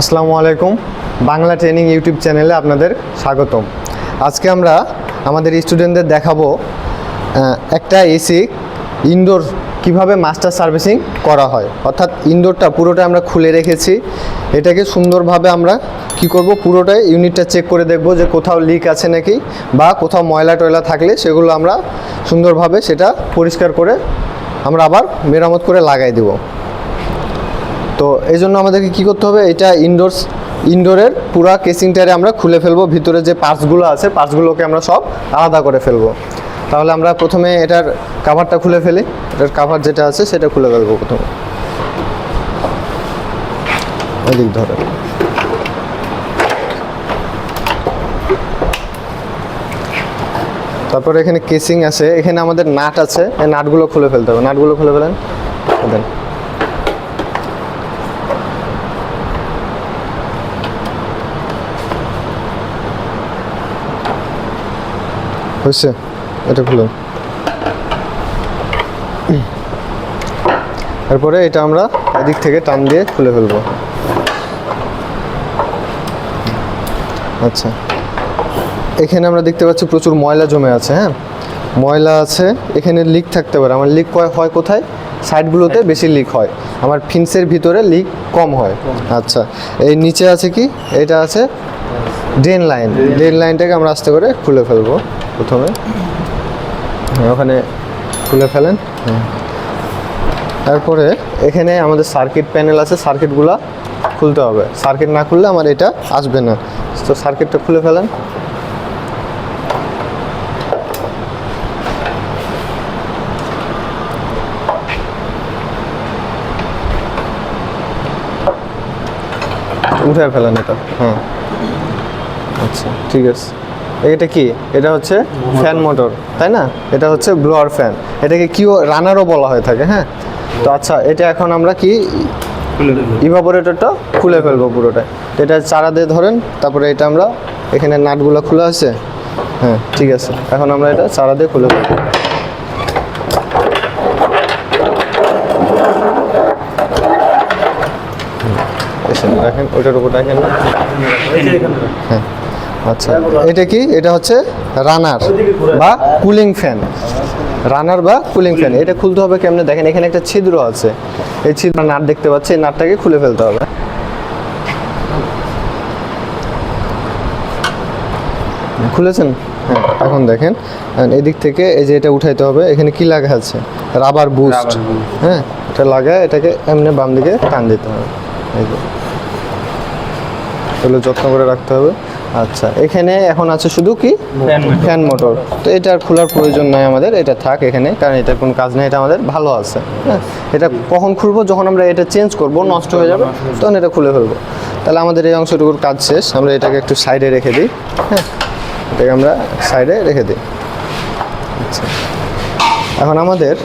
আসসালামু আলাইকুম Bangla training YouTube চ্যানেলে আপনাদের স্বাগতম। আজকে আমরা আমাদের স্টুডেন্টদের দেখাবো একটা এসি ইনডোর কিভাবে মাস্টার সার্ভিসিং করা হয়। অর্থাৎ ইনডোরটা পুরোটা আমরা খুলে রেখেছি, এটাকে সুন্দরভাবে আমরা কি করব, পুরোটাই ইউনিটটা চেক করে দেখব যে কোথাও লিক আছে নাকি বা কোথাও ময়লা টয়লা থাকলে সেগুলো আমরা সুন্দরভাবে সেটা পরিষ্কার করে আমরা আবার মেরামত করে লাগাই দেব। তো এই জন্য আমাদেরকে কী করতে হবে, এটা ইনডোরের পুরো কেসিংটারে আমরা খুলে ফেলবো, ভিতরে যে পার্টসগুলো আছে পার্টসগুলোকে আমরা সব আলাদা করে ফেলবো। তাহলে আমরা প্রথমে এটার কাভারটা খুলে ফেলি, এটার কাভার যেটা আছে সেটা খুলে ফেলবো প্রথমে। এদিক ধরে তারপরে এখানে কেসিং আছে, এখানে আমাদের নাট আছে, এই নাটগুলো খুলে ফেলতে হবে। নাটগুলো খুলে ফেলেন দেন। হয়েছে, এটা খুলে তারপরে এটা আমরা এদিক থেকে টান দিয়ে খুলে ফেলবো। আচ্ছা, এখানে আমরা দেখতে পাচ্ছি প্রচুর ময়লা জমে আছে। হ্যাঁ, ময়লা আছে, এখানে লিক থাকতে পারে। আমার লিক হয় কোথায়? সাইডগুলোতে বেশি লিক হয়, আমার ফিন্সের ভিতরে লিক কম হয়। আচ্ছা, এই নিচে আছে কি, এটা আছে ড্রেন লাইন। ড্রেন লাইনটাকে আমরা আস্তে করে খুলে ফেলবো প্রথমে। ওখানে খুলে ফেলেন। তারপরে এখানে আমাদের সার্কিট প্যানেল আছে, সার্কিটগুলো খুলতে হবে। সার্কিট না খুললে আমার এটা আসবে না, তো সার্কিটটা খুলে ফেলেন। উঠে ফেলেন এটা। হ্যাঁ, আচ্ছা ঠিক আছে। এটা কি? এটা হচ্ছে ফ্যান মোটর, তাই না? এটা হচ্ছে ব্লোয়ার ফ্যান, এটাকে কি রানারও বলা হয়ে থাকে। হ্যাঁ, তো আচ্ছা, এটা এখন আমরা কি ইভাপোরেটরটা খুলে ফেলবো পুরোটা। এটা চারা দিয়ে ধরেন, তারপরে এটা আমরা এখানে নাটগুলো খোলা আছে। হ্যাঁ ঠিক আছে, এখন আমরা এটা চারা দিয়ে খুলে ফেলবো। দেখেন ওইটার উপর দেখেন না। হ্যাঁ আচ্ছা, এটা কি? এটা হচ্ছে রানার বা কুলিং ফ্যান। রানার বা কুলিং ফ্যান, এটা খুলতে হবে কেমনে দেখেন, এখানে একটা ছিদ্র আছে, এই ছিদ্র নাট দেখতে পাচ্ছি, এই নাটটাকে খুলে ফেলতে হবে। খুলেছেন? হ্যাঁ, এখন দেখেন এদিক থেকে এই যে এটা উঠাইতে হবে। এখানে কি লাগা আছে? Rubber boost. হ্যাঁ, এটা লাগায় এটাকে এমনি বাম দিকে টান দিতে হবে। এই যে এগুলো যত্ন করে রাখতে হবে। আচ্ছা, এখানে এখন আছে শুধু কি ফ্যান মোটর, তো এটা আর খোলার প্রয়োজন নাই আমাদের, এটা থাক এখানে, কারণ এটার কোনো কাজ নেই, এটা আমাদের ভালো আছে। হ্যাঁ, এটা কখন খুলবো? যখন আমরা এটা চেঞ্জ করব, নষ্ট হয়ে যাবে, তখন এটা খুলে ফেলবো। তাহলে আমাদের এই অংশটুকুর কাজ শেষ। আমরা এটাকে একটু সাইডে রেখে দিই। হ্যাঁ, এটাকে আমরা সাইডে রেখে দিই। আচ্ছা, এখন আমাদের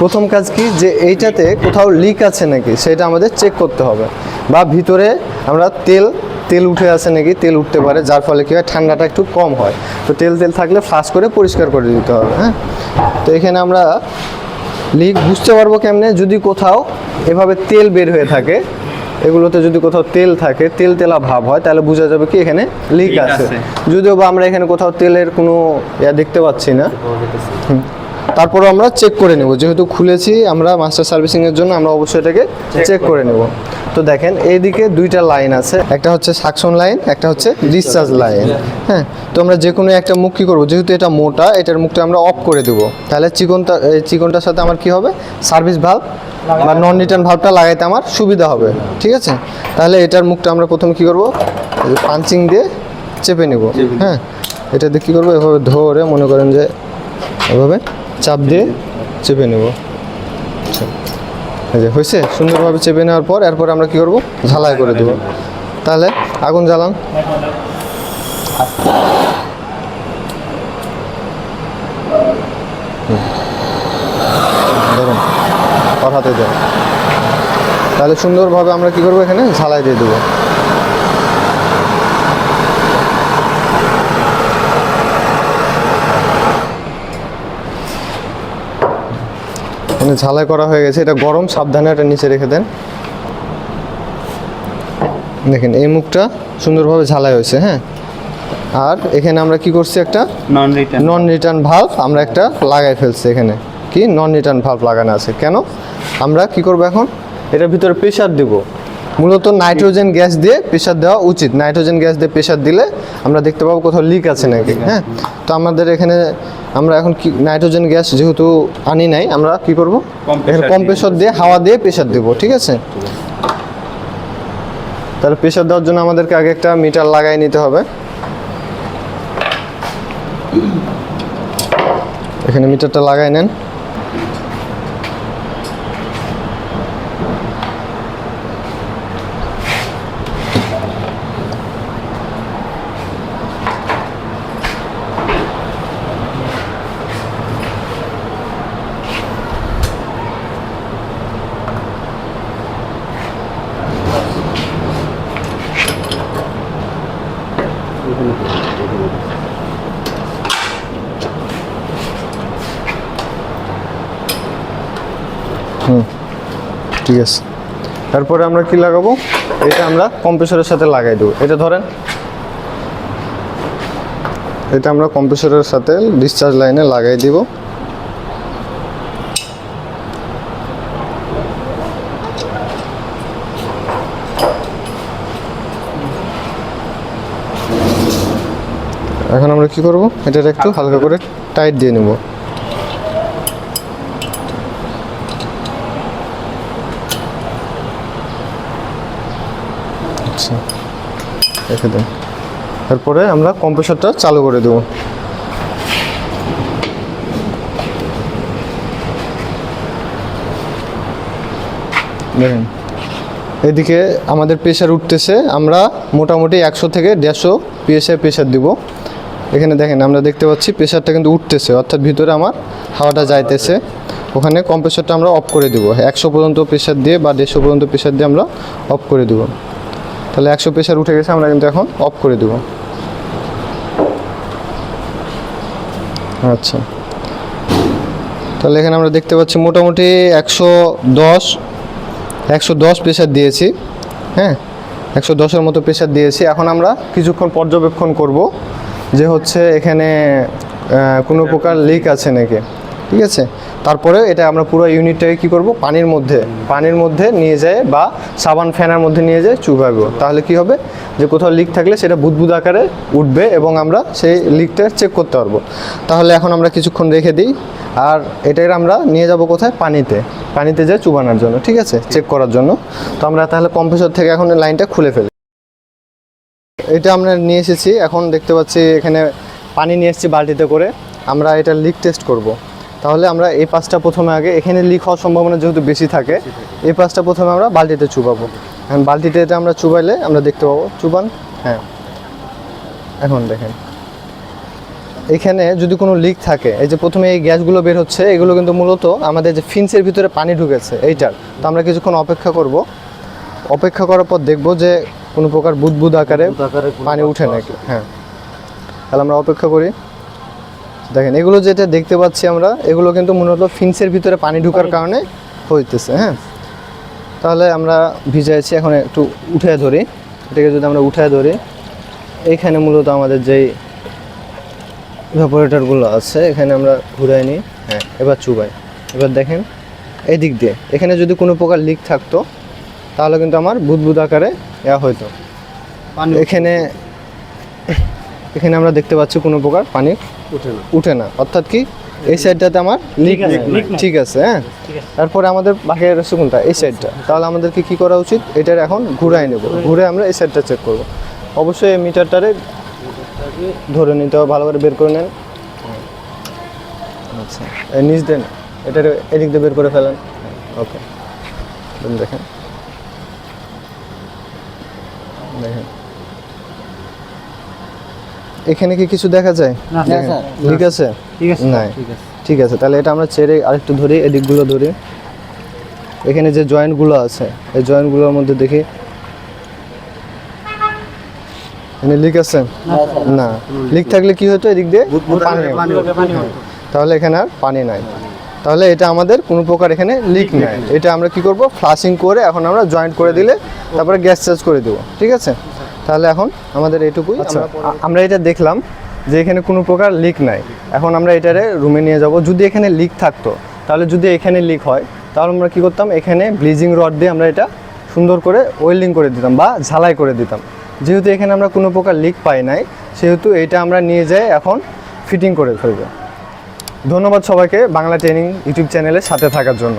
প্রথম কাজ কি, যে এইটাতে কোথাও লিক আছে নাকি সেটা আমাদের চেক করতে হবে, বা ভিতরে আমরা তেল উঠে আছে নাকি। তেল উঠতে পারে, যার ফলে কী হয়, ঠান্ডাটা একটু কম হয়। তো তেল থাকলে ফ্লাশ করে পরিষ্কার করে দিতে হবে। হ্যাঁ, তো এখানে আমরা লিক বুঝতে পারবো কেমনে, যদি কোথাও এভাবে তেল বের হয়ে থাকে, এগুলোতে যদি কোথাও তেল থাকে, তেলা ভাব হয়, তাহলে বোঝা যাবে কি এখানে লিক আছে। যদিও বা আমরা এখানে কোথাও তেলের কোনো দেখতে পাচ্ছি না, তারপরে আমরা চেক করে নেব। যেহেতু খুলেছি আমরা মাস্টার সার্ভিসিংয়ের জন্য, আমরা অবশ্যই এটাকে চেক করে নেব। তো দেখেন এইদিকে দুইটা লাইন আছে, একটা হচ্ছে সাকশন লাইন, একটা হচ্ছে ডিসচার্জ লাইন। হ্যাঁ, তো আমরা যে কোনো একটা মুখ কী করবো, যেহেতু এটা মোটা, এটার মুখটা আমরা অফ করে দেবো। তাহলে চিকনটার সাথে আমার কি হবে, সার্ভিস ভাল্ব বা নন রিটার্ন ভাল্বটা লাগাইতে আমার সুবিধা হবে। ঠিক আছে, তাহলে এটার মুখটা আমরা প্রথমে কী করবো, পাঞ্চিং দিয়ে চেপে নেব। হ্যাঁ, এটা দিয়ে কী করবো, এভাবে ধরে মনে করেন যে এভাবে চাপ দিয়ে চেপে নেব। এই যে হয়েছে, সুন্দরভাবে চেপে নেওয়ার পর এরপর আমরা কী করবো, ঝালাই করে দেবো। তাহলে আগুন জ্বালান। ধরুন হাতে দেন, তাহলে সুন্দরভাবে আমরা কী করবো, এখানে ঝালাই দিয়ে দেবো। ঝালাই করা হয়ে গেছে, এটা গরম, সাবধানে এটা নিচে রেখে দেন। দেখেন এই মুখটা সুন্দরভাবে ঝালাই হয়েছে, হ্যাঁ। আর এখানে আমরা কি করছি, একটা নন রিটার্ন ভালভ আমরা একটা লাগাই ফেলছি। এখানে কি নন রিটার্ন ভালভ লাগানো আছে। কেন আমরা কি করব, এখন এটার ভিতরে প্রেসার দিব। মূলত নাইট্রোজেন গ্যাস দিয়ে প্রেসার দেওয়া উচিত। নাইট্রোজেন গ্যাস দিয়ে প্রেসার দিলে আমরা দেখতে পাবো কোথাও লিক আছে নাকি, হ্যাঁ। তো আমাদের এখানে আমরা এখন কি নাইট্রোজেন গ্যাস যেহেতু আনি নাই, আমরা কি করব, এখানে কম্প্রেসর দিয়ে হাওয়া দিয়ে প্রেসার দেবো, ঠিক আছে। তাহলে প্রেসার দেওয়ার জন্য আমাদেরকে আগে একটা মিটার লাগাই নিতে হবে। এখানে মিটারটা লাগাই নেন। ঠিক আছে, তারপরে আমরা কি লাগাবো, এটা আমরা কম্প্রেসরের সাথে লাগাই দেবো। এটা ধরেন, এটা আমরা কম্প্রেসরের সাথে ডিসচার্জ লাইনে লাগাই দিব। এখন আমরা কি করব, এটার একটু হালকা করে টাইট দিয়ে নেব। আচ্ছা, রেখে দেন। তারপরে আমরা কম্প্রেসরটা চালু করে দেব। দেখেন এদিকে আমাদের প্রেশার উঠতেছে। আমরা মোটামুটি 100 থেকে 150 PSI প্রেশার দিব। এখানে দেখেন আমরা দেখতে পাচ্ছি প্রেশারটা কিন্তু উঠতেছে, অর্থাৎ ভিতরে আমার হাওয়াটা যাইতেছে। ওখানে কম্প্রেসরটা আমরা অফ করে দেবো। 100 পর্যন্ত প্রেশার দিয়ে বা 150 পর্যন্ত প্রেশার দিয়ে আমরা অফ করে দেবো। তাহলে 100 প্রেশার উঠে গেছে, আমরা কিন্তু এখন অফ করে দেবো। আচ্ছা, তাহলে এখানে আমরা দেখতে পাচ্ছি মোটামুটি 110 প্রেশার দিয়েছি, হ্যাঁ। 110-এর মতো প্রেশার দিয়েছি। এখন আমরা কিছুক্ষণ পর্যবেক্ষণ করব যে হচ্ছে এখানে কোনো প্রকার লিক আছে নাকি, ঠিক আছে। তারপরে এটা আমরা পুরো ইউনিটটাকে কী করব, পানির মধ্যে নিয়ে যায় বা সাবান ফ্যানের মধ্যে নিয়ে যায় চুবাবো। তাহলে কি হবে, যে কোথাও লিক থাকলে সেটা বুদবুদ আকারে উঠবে এবং আমরা সেই লিকটা চেক করতে পারবো। তাহলে এখন আমরা কিছুক্ষণ রেখে দিই, আর এটাকে আমরা নিয়ে যাব কোথায়, পানিতে যায় চুবানোর জন্য, ঠিক আছে, চেক করার জন্য। তো আমরা তাহলে কম্প্রেসর থেকে এখন লাইনটা খুলে ফেলি। এটা আমরা নিয়ে এসেছি, এখন দেখতে পাচ্ছি এখানে পানি নিয়ে এসেছি বালতিতে করে। আমরা এটা লিক টেস্ট করব। তাহলে আমরা এই পাশটা প্রথমে আগে, এখানে লিক হওয়ার সম্ভাবনা যেহেতু বেশি থাকে, এই পাশটা প্রথমে আমরা বালতিতে চুবাবো। এখন বালতিতে এটা আমরা চুবাইলে আমরা দেখতে পাবো, চুবান, হ্যাঁ। এখন দেখেন এখানে যদি কোনো লিক থাকে, এই যে প্রথমে এই গ্যাসগুলো বের হচ্ছে, এগুলো কিন্তু মূলত আমাদের যে ফিন্সের ভিতরে পানি ঢুকেছে এইটার। তো আমরা কিছুক্ষণ অপেক্ষা করব। অপেক্ষা করার পর দেখব যে কোনো প্রকার বুদবুদ আকারে পানি উঠে নাকি, হ্যাঁ। তাহলে আমরা অপেক্ষা করি। দেখেন এগুলো যেটা দেখতে পাচ্ছি আমরা, এগুলো কিন্তু মূলত ফিন্সের ভিতরে পানি ঢোকার কারণে হইতেছে, হ্যাঁ। তাহলে আমরা ভিজাইছি, এখন একটু উঠে ধরি। এটাকে যদি আমরা উঠে ধরি, এইখানে মূলত আমাদের যেই ইভাপোরেটরগুলো আছে এখানে আমরা ঘুরাই নিই, হ্যাঁ। এবার চুবাই। এবার দেখেন এই দিক দিয়ে এখানে যদি কোনো প্রকার লিক থাকতো তাহলে কিন্তু আমার বুদবুদ আকারে হইতো। এখানে আমরা দেখতে পাচ্ছি কোনো প্রকার পানি উঠে না, অর্থাৎ কি এই সাইডটাতে আমার লিক নেই, ঠিক আছে, হ্যাঁ। তারপরে আমাদের বাকি রয়েছে কোনটা, এই সাইডটা। তাহলে আমাদেরকে কি করা উচিত, এটার এখন ঘুরাই নেব। ঘুরে আমরা এই সাইডটা চেক করব। অবশ্যই এই মিটারটারে ধরে নিতে হবে, ভালো করে বের করে নেন। আচ্ছা, এই নিচ দেন, এটার এদিক দিয়ে বের করে ফেলেন, ওকে। দেখেন এখানে কি কিছু দেখা যায়, ঠিক আছে, ঠিক আছে। তাহলে এটা আমরা ছেড়ে আরেকটু ধরি, এদিকগুলো ধরি। এখানে যে জয়েন্টগুলো আছে এই জয়েন্টগুলোর মধ্যে দেখি এখানে লিক আছে না। লিক থাকলে কি হতো, এদিক দিয়ে পানি, তাহলে এখানে আর পানি নাই। তাহলে এটা আমাদের কোনো প্রকার এখানে লিক নেই। এটা আমরা কি করব, ফ্লাশিং করে এখন আমরা জয়েন্ট করে দিলে তারপরে গ্যাস চেঞ্জ করে দেবো, ঠিক আছে। তাহলে এখন আমাদের এটুকুই। আমরা এটা দেখলাম যে এখানে কোনো প্রকার লিক নাই। এখন আমরা এটারে রুমে নিয়ে যাব। যদি এখানে লিক থাকতো, তাহলে যদি এখানে লিক হয়, তাহলে আমরা কী করতাম, এখানে ব্লিচিং রড দিয়ে আমরা এটা সুন্দর করে ওয়েল্ডিং করে দিতাম বা ঝালাই করে দিতাম। যেহেতু এখানে আমরা কোনো প্রকার লিক পাই নাই, সেহেতু এটা আমরা নিয়ে যাই এখন ফিটিং করে ফেলবো। ধন্যবাদ সবাইকে বাংলা ট্রেনিং ইউটিউব চ্যানেলের সাথে থাকার জন্য।